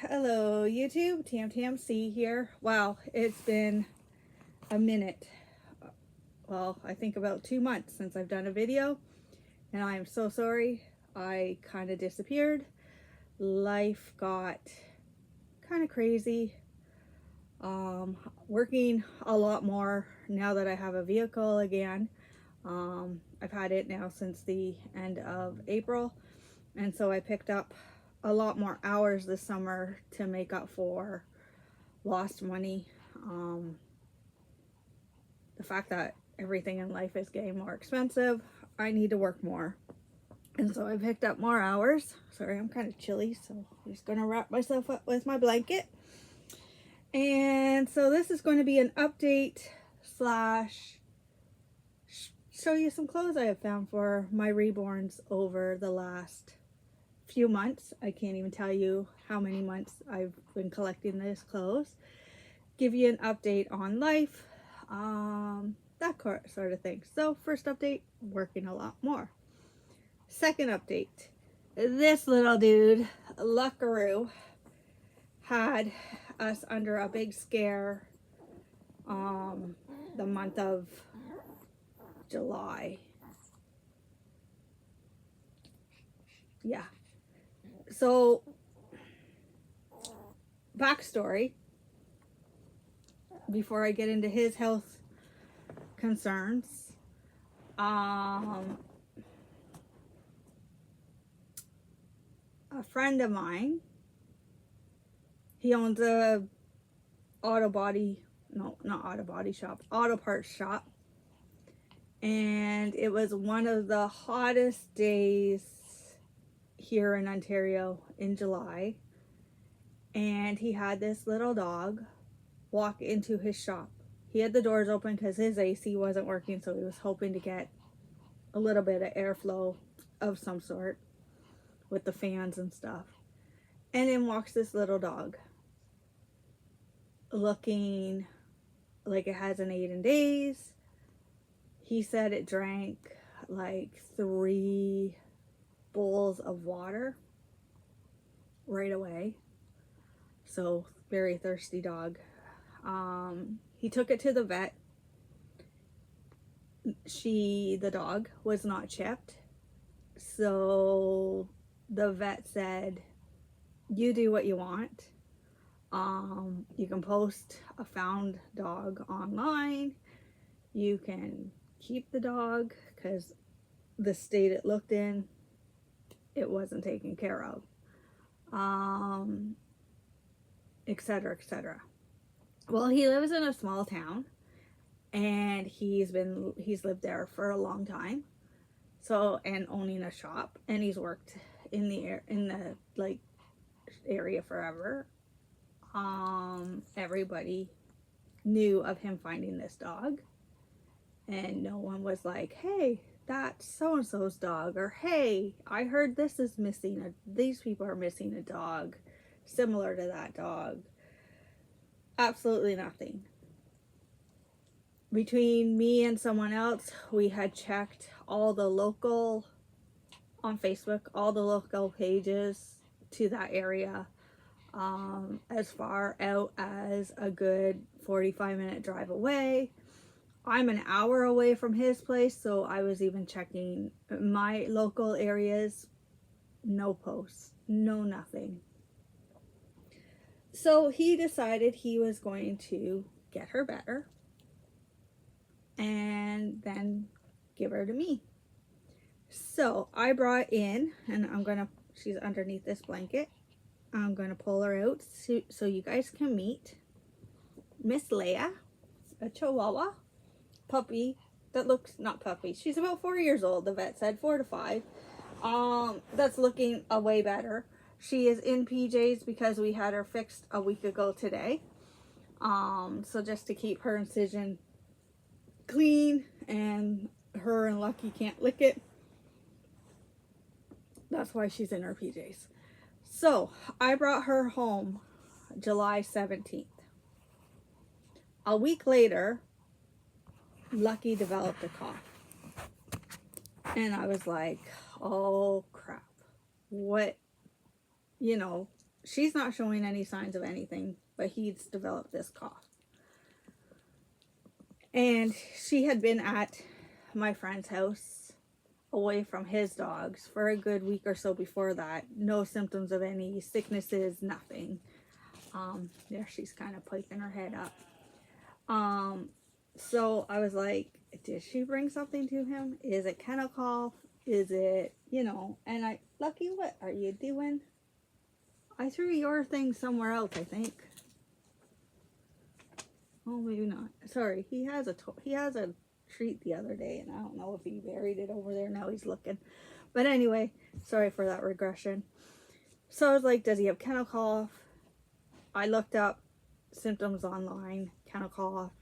Hello YouTube, TMTMC here. Wow, it's been a minute. Well, I think about 2 months since I've done a video, and I'm so sorry. I kind of disappeared. Life got kind of crazy. Working a lot more now that I have a vehicle again. I've had it now since the end of April, and so I picked up a lot more hours this summer to make up for lost money. The fact that everything in life is getting more expensive, I need to work more, and so I picked up more hours. Sorry, I'm kind of chilly, so I'm just gonna wrap myself up with my blanket. And so this is going to be an update slash show you some clothes I have found for my reborns over the last few months. I can't even tell you how many months I've been collecting this clothes. Give you an update on life, that sort of thing. So first update, working a lot more. Second update, this little dude, Luckaroo, had us under a big scare the month of July. Yeah. So, backstory, before I get into his health concerns, a friend of mine, he owns a auto parts shop, and it was one of the hottest days here in Ontario in July, and he had this little dog walk into his shop. He had the doors open because his AC wasn't working, so he was hoping to get a little bit of airflow of some sort with the fans and stuff. And in walks this little dog, looking like it hasn't eaten in days. He said it drank like 3 bowls of water right away. So very thirsty dog. He took it to the vet. The dog was not chipped. So the vet said, you do what you want. You can post a found dog online. You can keep the dog because the state it looked in, it wasn't taken care of, etc., etc. Well, he lives in a small town, and he's lived there for a long time. So, and owning a shop, and he's worked in the like area forever. Everybody knew of him finding this dog, and no one was like, hey, that's so-and-so's dog, or hey, I heard these people are missing a dog similar to that dog. Absolutely nothing. Between me and someone else, we had checked on Facebook, all the local pages to that area, as far out as a good 45-minute drive away. I'm an hour away from his place, so I was even checking my local areas. No posts, no nothing. So he decided he was going to get her better and then give her to me. So I brought in, and she's underneath this blanket. I'm going to pull her out so you guys can meet Miss Leia, a Chihuahua puppy that looks, not puppy, she's about 4 years old. The vet said 4 to 5. That's looking a way better. She is in PJs because we had her fixed a week ago today. So just to keep her incision clean, and her and Lucky can't lick it. That's why she's in her PJs. So I brought her home July 17th. A week later, Lucky developed a cough. And I was like, oh crap. What, she's not showing any signs of anything, but he's developed this cough. And she had been at my friend's house away from his dogs for a good week or so before that. No symptoms of any sicknesses, nothing. There she's kind of poking her head up. So I was like, did she bring something to him? Is it kennel cough? Is it, you know, and Lucky, what are you doing? I threw your thing somewhere else, I think. Oh, maybe not. Sorry, he has a treat the other day, and I don't know if he buried it over there. Now he's looking. But anyway, sorry for that regression. So I was like, does he have kennel cough? I looked up symptoms online, kennel cough.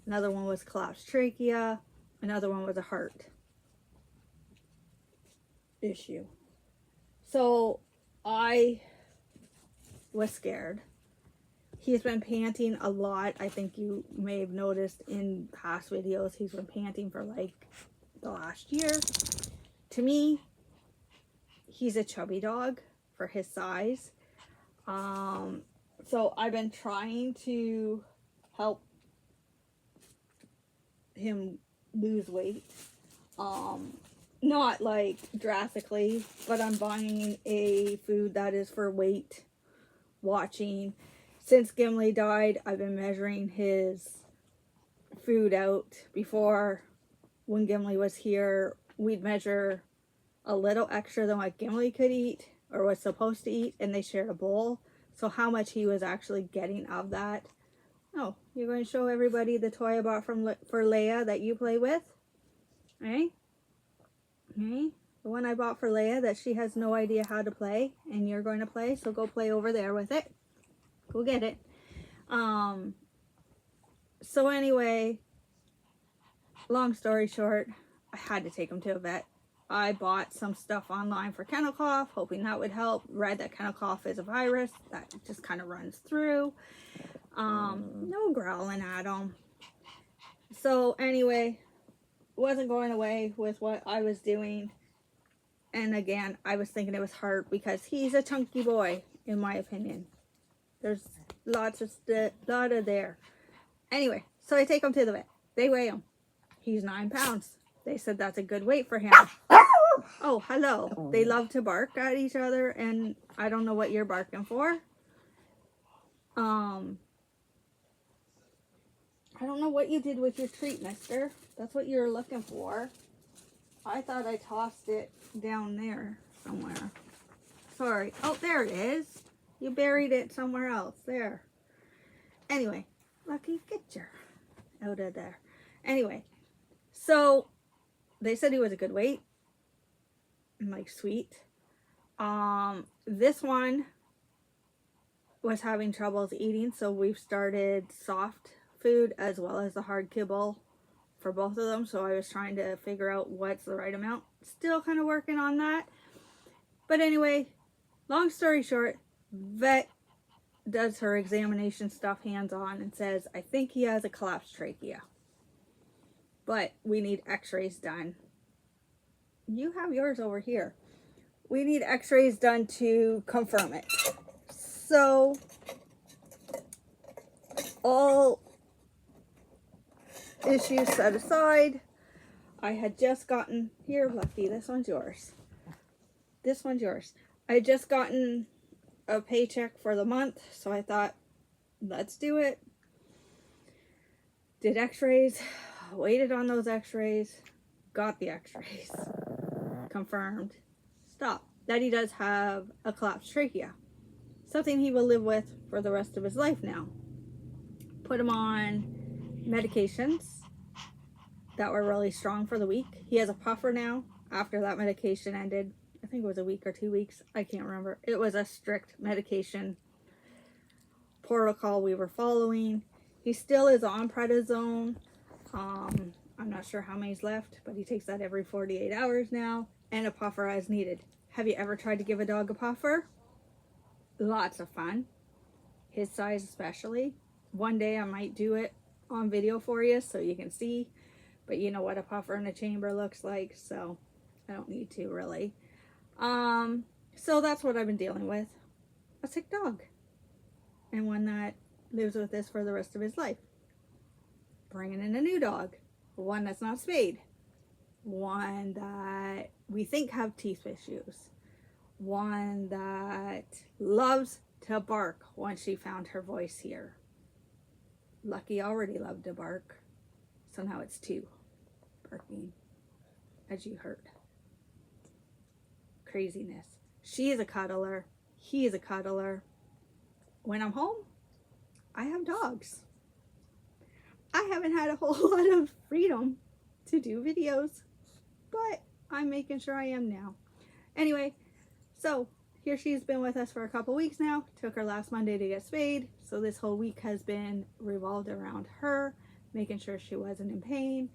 Another one was collapsed trachea. Another one was a heart issue. So I was scared. He's been panting a lot. I think you may have noticed in past videos, he's been panting for like the last year. To me, he's a chubby dog for his size. So I've been trying to help him lose weight. Not like drastically, but I'm buying a food that is for weight watching. Since Gimli died, I've been measuring his food out. Before, when Gimli was here, we'd measure a little extra than what Gimli could eat or was supposed to eat, and they shared a bowl. So how much he was actually getting of that. Oh, you're going to show everybody the toy I bought for Leia that you play with? Eh? Okay, the one I bought for Leia that she has no idea how to play, and you're going to play, so go play over there with it. Go get it. So anyway, long story short, I had to take him to a vet. I bought some stuff online for kennel cough, hoping that would help. Read that kennel cough is a virus that just kind of runs through. No growling at him. So anyway, wasn't going away with what I was doing. And again, I was thinking it was hard because he's a chunky boy, in my opinion. There's lots of there. Anyway, so I take him to the vet. They weigh him. He's 9 pounds. They said that's a good weight for him. Oh, hello. They love to bark at each other, and I don't know what you're barking for. I don't know what you did with your treat, mister. That's what you were looking for. I thought I tossed it down there somewhere. Sorry. Oh, there it is. You buried it somewhere else. There. Anyway, Lucky, get your out of there. Anyway, so they said he was a good weight. I'm like, sweet. This one was having troubles eating, so we've started soft food as well as the hard kibble for both of them. So I was trying to figure out what's the right amount. Still kind of working on that. But anyway, long story short, vet does her examination stuff hands-on and says, I think he has a collapsed trachea, but we need x-rays done. You have yours over here. We need x-rays done to confirm it. So all issues set aside, I had just gotten, here Lucky, this one's yours. This one's yours. I had just gotten a paycheck for the month, so I thought, let's do it. Did x-rays, waited on those x-rays, got the x-rays, confirmed, stop, that he does have a collapsed trachea. Something he will live with for the rest of his life now. Put him on medications that were really strong for the week. He has a puffer now after that medication ended. I think it was a week or 2 weeks. I can't remember. It was a strict medication protocol we were following. He still is on prednisone. I'm not sure how many's left, but he takes that every 48 hours now, and a puffer as needed. Have you ever tried to give a dog a puffer? Lots of fun. His size especially. One day I might do it on video for you so you can see, but you know what a puffer in a chamber looks like, so I don't need to really. So that's what I've been dealing with. a sick dog and one that lives with this for the rest of his life. Bringing in a new dog, one that's not spayed, one that we think have teeth issues, one that loves to bark once she found her voice here. Lucky already loved to bark, so now it's 2 barking, as you heard. Craziness. She is a cuddler. He is a cuddler. When I'm home, I have dogs. I haven't had a whole lot of freedom to do videos, but I'm making sure I am now. Anyway, so here she's been with us for a couple weeks now. Took her last Monday to get spayed, so this whole week has been revolved around her, making sure she wasn't in pain,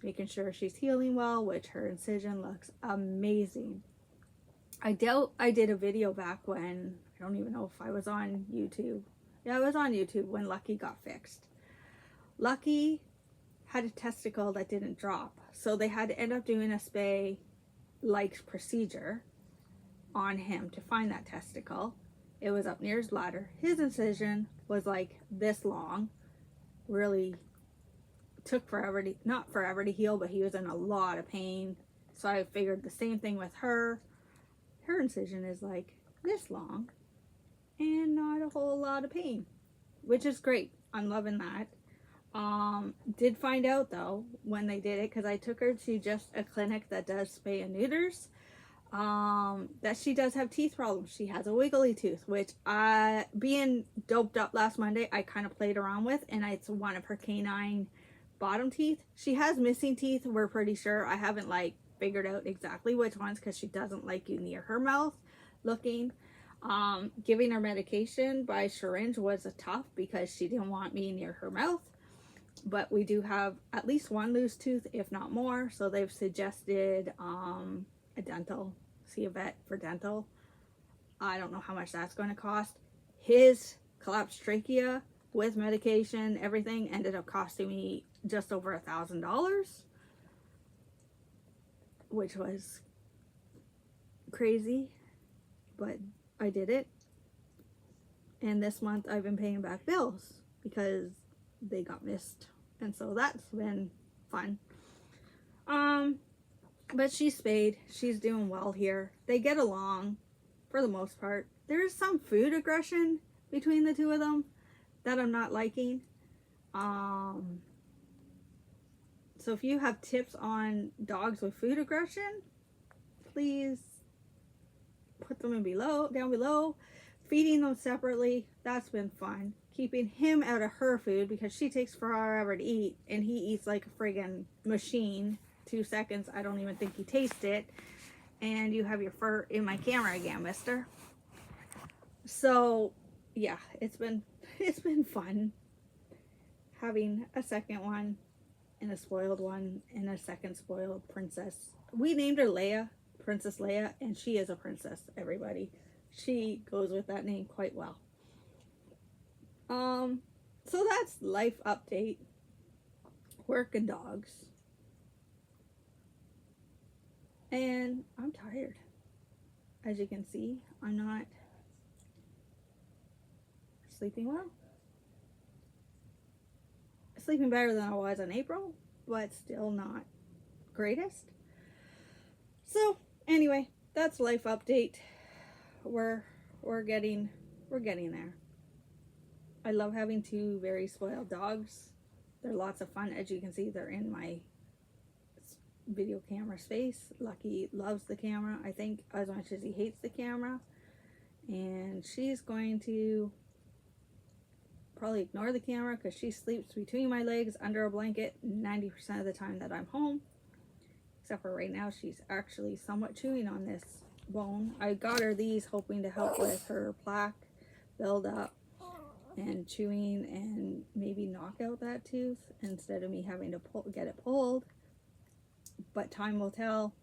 making sure she's healing well, which her incision looks amazing. I doubt I did a video back when, I don't even know if I was on YouTube. Yeah, I was on YouTube when Lucky got fixed. Lucky had a testicle that didn't drop, so they had to end up doing a spay-like procedure on him to find that testicle. It was up near his bladder. His incision was like this long. Really took forever to, not forever to heal, but he was in a lot of pain. So I figured the same thing with her. Her incision is like this long and not a whole lot of pain, which is great. I'm loving that. Did find out though when they did it, because I took her to just a clinic that does spay and neuters, that she does have teeth problems. She has a wiggly tooth, which being doped up last Monday, I kind of played around with, and it's one of her canine bottom teeth. She has missing teeth, we're pretty sure. I haven't like figured out exactly which ones, because she doesn't like you near her mouth looking. Giving her medication by syringe was tough because she didn't want me near her mouth. But we do have at least one loose tooth, if not more. So they've suggested a dental, see a vet for dental. I don't know how much that's going to cost. His collapsed trachea with medication, everything ended up costing me just over $1,000, which was crazy, but I did it. And this month I've been paying back bills because they got missed, and so that's been fun. But she's spayed. She's doing well here. They get along for the most part. There is some food aggression between the two of them that I'm not liking. So if you have tips on dogs with food aggression, please put them in down below. Feeding them separately, that's been fun. Keeping him out of her food because she takes forever to eat, and he eats like a friggin' machine. 2 seconds, I don't even think he tastes it. And you have your fur in my camera again, mister. So yeah, it's been fun having a second one and a spoiled one and a second spoiled princess. We named her Leia, Princess Leia, and she is a princess, everybody. She goes with that name quite well. So that's life update, work and dogs. And I'm tired. As you can see, I'm not sleeping well. Sleeping better than I was in April, but still not greatest. So anyway, that's life update. We're getting there. I love having 2 very spoiled dogs. They're lots of fun. As you can see, they're in my video camera space. Lucky loves the camera, I think, as much as he hates the camera. And she's going to probably ignore the camera because she sleeps between my legs under a blanket 90% of the time that I'm home. Except for right now, she's actually somewhat chewing on this bone. I got her these hoping to help with her plaque buildup and chewing and maybe knock out that tooth instead of me having to get it pulled. But time will tell.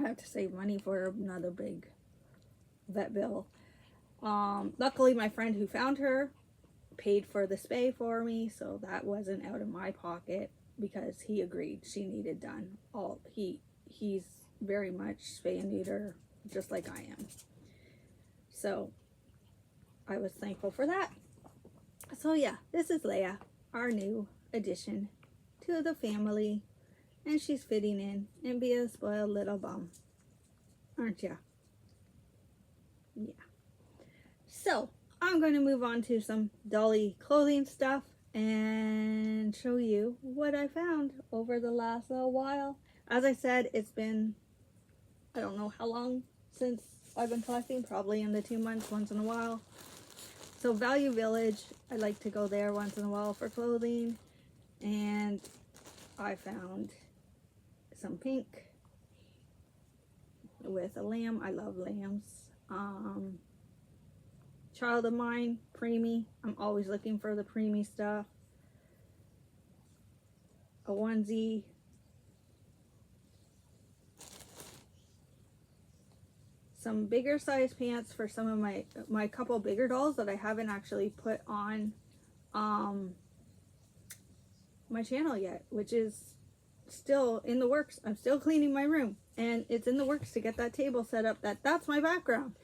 I have to save money for another big vet bill. Luckily, my friend who found her paid for the spay for me, so that wasn't out of my pocket because he agreed she needed done. He's very much spay and neuter, just like I am. So I was thankful for that. So yeah, this is Leia, our new addition to the family, and she's fitting in and be a spoiled little bum, aren't ya? Yeah. So I'm going to move on to some dolly clothing stuff and show you what I found over the last little while. As I said, it's been, I don't know how long since I've been collecting, probably in the 2 months, once in a while. So Value Village, I like to go there once in a while for clothing, and I found some pink with a lamb. I love lambs. Child of mine, preemie. I'm always looking for the preemie stuff. A onesie. Some bigger size pants for some of my couple bigger dolls that I haven't actually put on my channel yet, which is still in the works. I'm still cleaning my room, and it's in the works to get that table set up. That's my background.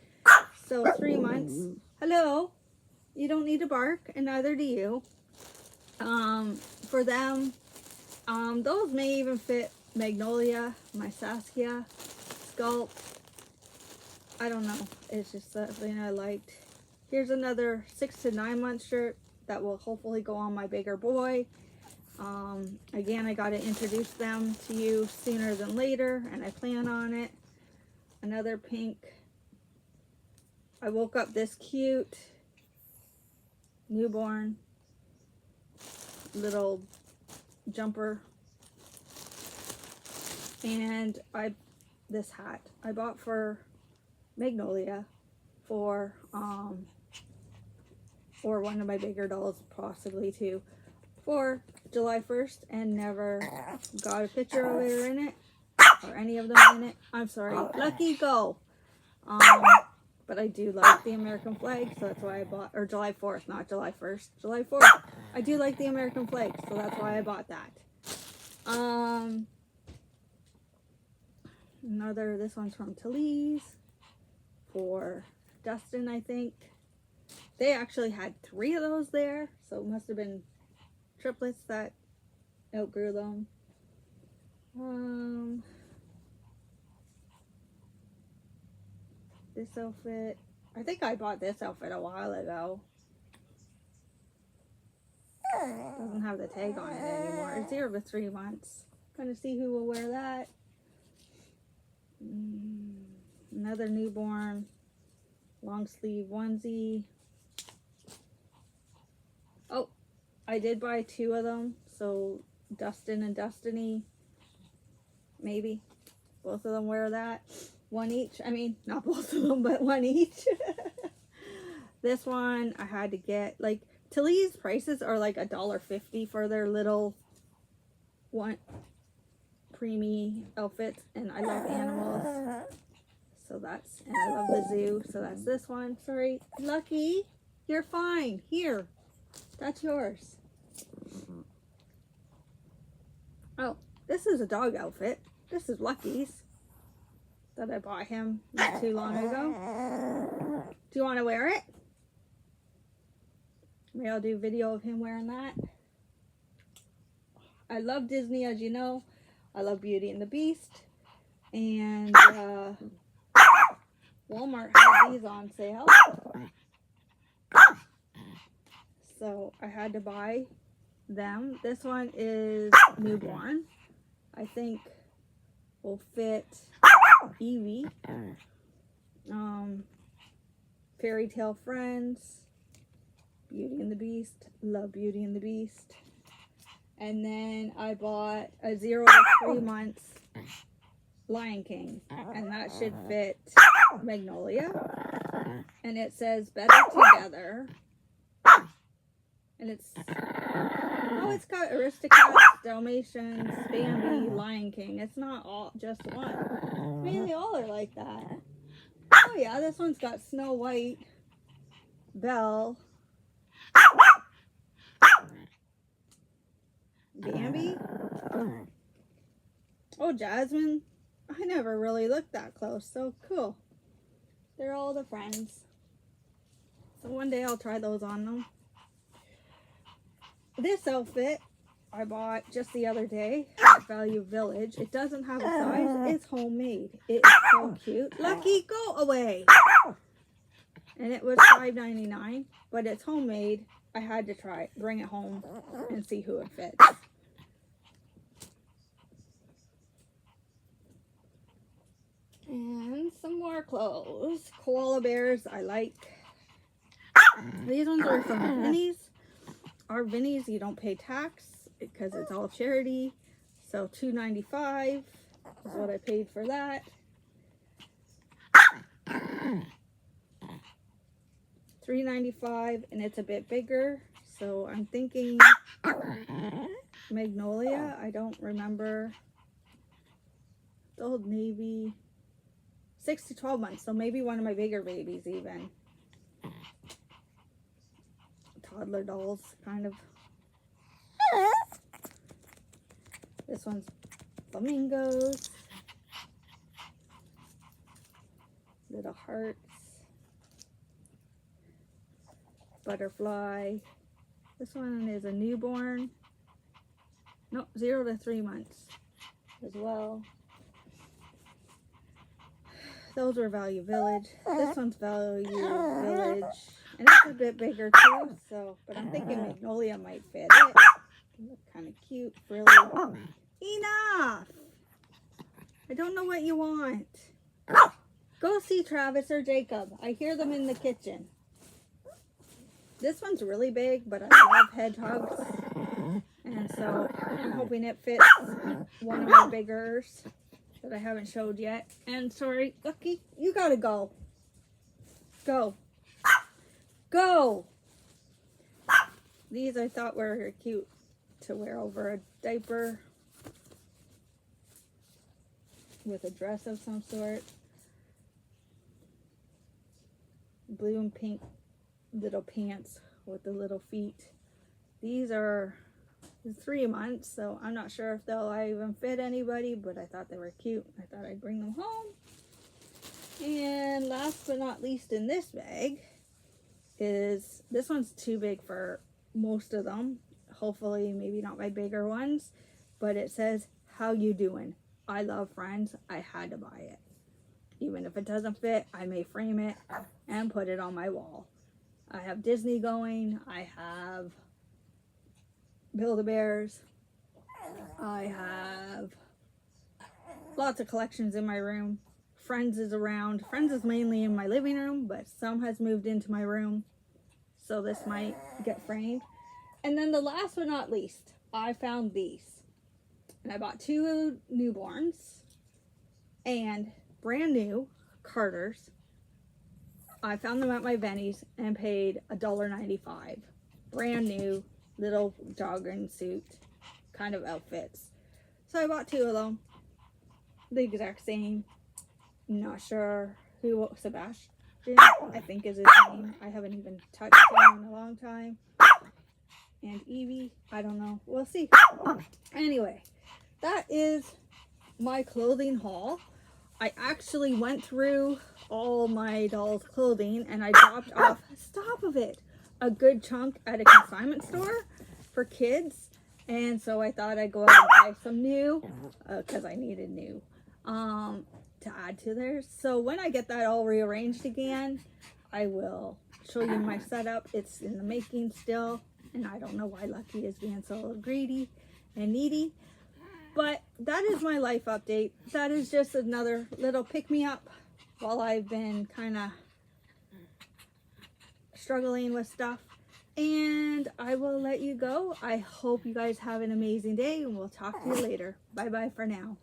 So 3 months. Hello. You don't need to bark, and neither do you. For them, those may even fit Magnolia, my Saskia, Sculpt. I don't know. It's just something I liked. Here's another 6 to 9 month shirt that will hopefully go on my bigger boy. Again, I got to introduce them to you sooner than later, and I plan on it. Another pink. I woke up this cute newborn little jumper, and this hat I bought for Magnolia for or one of my bigger dolls, possibly too, for July 1st, and never got a picture of her in it or any of them in it. I'm sorry. Lucky, go. But I do like the American flag, so that's why I bought, or July 4th, not July 1st, July 4th. I do like the American flag, so that's why I bought that. This one's from Talese for Dustin, I think. They actually had 3 of those there, so it must have been triplets that outgrew them. This outfit, I think I bought this outfit a while ago. Doesn't have the tag on it anymore. It's here for 3 months. Gonna see who will wear that. Another newborn long sleeve onesie. Oh, I did buy 2 of them, so Dustin and Destiny, maybe both of them wear that. 1 each. I mean, not both of them, but 1 each. This one I had to get, like, Talese prices are like $1.50 for their little one preemie outfits, and I love animals, so that's, and I love the zoo, so that's this one. Sorry, Lucky, you're fine. Here, that's yours. Oh, this is a dog outfit. This is Lucky's that I bought him not too long ago. Do you want to wear it? Maybe I'll do a video of him wearing that. I love Disney, as you know. I love Beauty and the Beast. And Walmart had these on sale. So I had to buy them. This one is newborn. I think will fit Evie. Fairy Tale Friends. Beauty and the Beast. Love Beauty and the Beast. And then I bought a 0 to 3 months Lion King. And that should fit Magnolia. And it says Better Together. And it's, oh, it's got Aristocats, Dalmatians, Bambi, Lion King. It's not all just one. Maybe they all are like that. Oh yeah, this one's got Snow White, Belle, Bambi. Oh, Jasmine. I never really looked that close. So cool. They're all the friends. So one day I'll try those on them. This outfit I bought just the other day at Value Village. It doesn't have a size. It's homemade. It is so cute. Lucky, go away. And it was $5.99, but it's homemade. I had to try it, bring it home, and see who it fits. And some more clothes. Koala bears I like. These ones are from Vinnie's. Our Vinnie's, you don't pay tax because it's all charity. So $2.95 is what I paid for that. $3.95, and it's a bit bigger. So I'm thinking Magnolia. I don't remember. The Old Navy. 6 to 12 months. So maybe one of my bigger babies even. Toddler dolls, kind of. This one's flamingos. Little hearts. Butterfly. This one is a newborn. No, 0 to 3 months as well. Those were Value Village. This one's Value Village. And it's a bit bigger too, so, but I'm thinking Magnolia might fit it. Look kind of cute, really. Enough! I don't know what you want. Go see Travis or Jacob. I hear them in the kitchen. This one's really big, but I love hedgehogs. And so I'm hoping it fits one of my biggers that I haven't showed yet. And sorry, Lucky, you gotta go. Go. Go! These I thought were cute to wear over a diaper with a dress of some sort. Blue and pink little pants with the little feet. These are 3 months, so I'm not sure if they'll even fit anybody, but I thought they were cute. I thought I'd bring them home. And last but not least in this bag is, this one's too big for most of them. Hopefully maybe not my bigger ones, but it says, how you doing? I love Friends. I had to buy it. Even if it doesn't fit, I may frame it and put it on my wall. I have Disney going. I have Build-A-Bears. I have lots of collections in my room. Friends is around. Friends is mainly in my living room, but some has moved into my room. So this might get framed. And then the last but not least, I found these. And I bought 2 newborns and brand new Carters. I found them at my Benny's and paid $1.95. Brand new little jogging suit kind of outfits. So I bought 2 of them. The exact same. Not sure who, Sebastian, I think is his name. I haven't even touched him in a long time. And Evie, I don't know. We'll see. Anyway, that is my clothing haul. I actually went through all my dolls' clothing and I dropped off, stop of it, a good chunk at a consignment store for kids. And so I thought I'd go out and buy some new, because I needed new. To add to theirs. So when I get that all rearranged again, I will show you my setup. It's in the making still, and I don't know why Lucky is being so greedy and needy, but that is my life update. That is just another little pick-me-up while I've been kind of struggling with stuff, and I will let you go. I hope you guys have an amazing day, and we'll talk to you later. Bye bye for now.